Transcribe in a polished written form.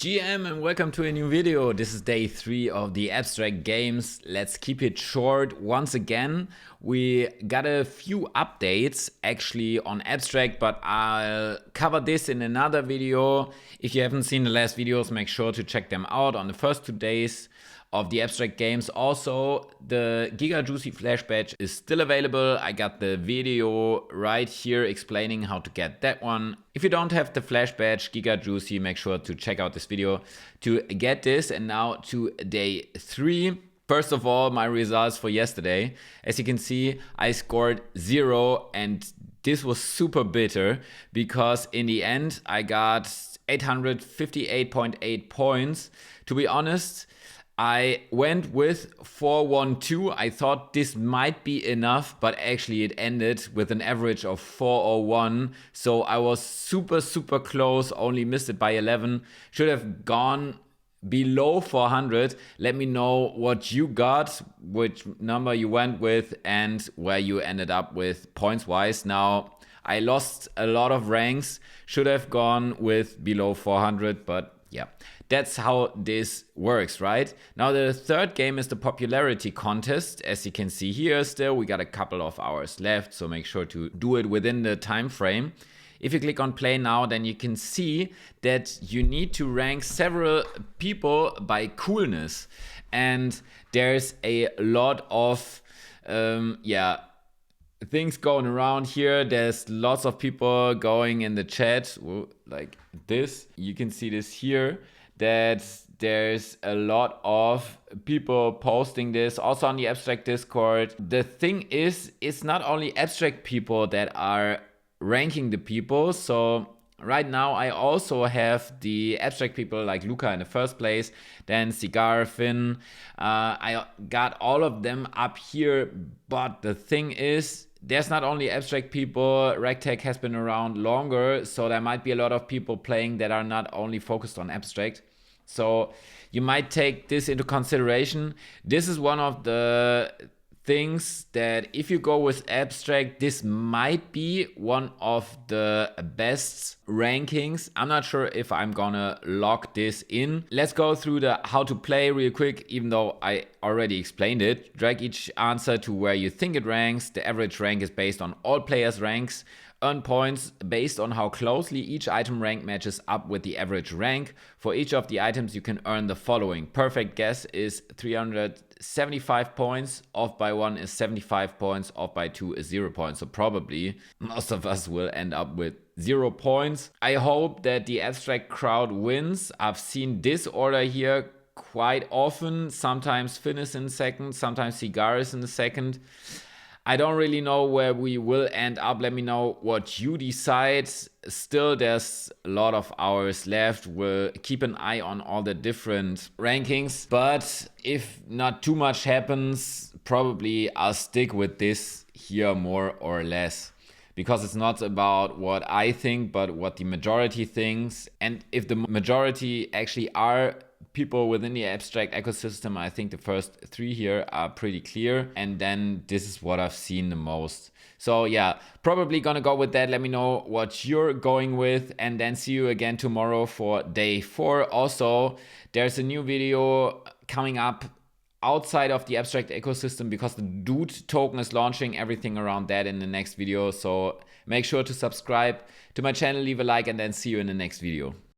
GM and welcome to a new video. This is day 3 of the abstract games. Let's keep it short. Once again, we got a few updates actually on abstract, but I'll cover this in another video. If you haven't seen the last videos, make sure to check them out on the first 2 days of the abstract games. Also, the Giga Juicy Flash Badge is still available. I got the video right here explaining how to get that one. If you don't have the Flash Badge, Giga Juicy, make sure to check out this video to get this. And now to day 3. First of all, my results for yesterday. As you can see, I scored 0 and this was super bitter because in the end I got 858.8 points. To be honest, I went with 412. I thought this might be enough, but actually it ended with an average of 401. So I was super close, only missed it by 11. Should have gone below 400. Let me know what you got, which number you went with, and where you ended up with points wise. Now, I lost a lot of ranks. Should have gone with below 400, but yeah, that's how this works, right? Now the third game is the popularity contest. As you can see here, still we got a couple of hours left, so make sure to do it within the time frame. If you click on play now, then you can see that you need to rank several people by coolness, and there's a lot of things going around here. There's lots of people going in the chat like this. You can see this here, that there's a lot of people posting this also on the abstract Discord. The thing is, it's not only abstract people that are ranking the people. So right now I also have the abstract people like Luca in the first place, then Cigar, Finn. I got all of them up here, but the thing is, there's not only abstract people. RektTech has been around longer, so there might be a lot of people playing that are not only focused on abstract. So you might take this into consideration. This is one of the things that if you go with abstract, this might be one of the best rankings. I'm not sure if I'm gonna lock this in. Let's go through the how to play real quick, even though I already explained it. Drag each answer to where you think it ranks. The average rank is based on all players' ranks. Earn points based on how closely each item rank matches up with the average rank. For each of the items, you can earn the following. Perfect guess is 375 points. Off by 1 is 75 points. Off by 2 is 0 points. So probably most of us will end up with 0 points. I hope that the abstract crowd wins. I've seen this order here quite often. Sometimes Finn is in second, sometimes Cigar is in the second. I don't really know where we will end up. Let me know what you decide. Still, there's a lot of hours left. We'll keep an eye on all the different rankings. But if not too much happens, probably I'll stick with this here more or less. Because it's not about what I think, but what the majority thinks. And if the majority actually are people within the abstract ecosystem, I think the first 3 here are pretty clear, and then this is what I've seen the most. So yeah, probably gonna go with that. Let me know what you're going with, and then see you again tomorrow for day 4. Also, there's a new video coming up outside of the abstract ecosystem because the Dude token is launching, everything around that in the next video. So make sure to subscribe to my channel, leave a like, and then see you in the next video.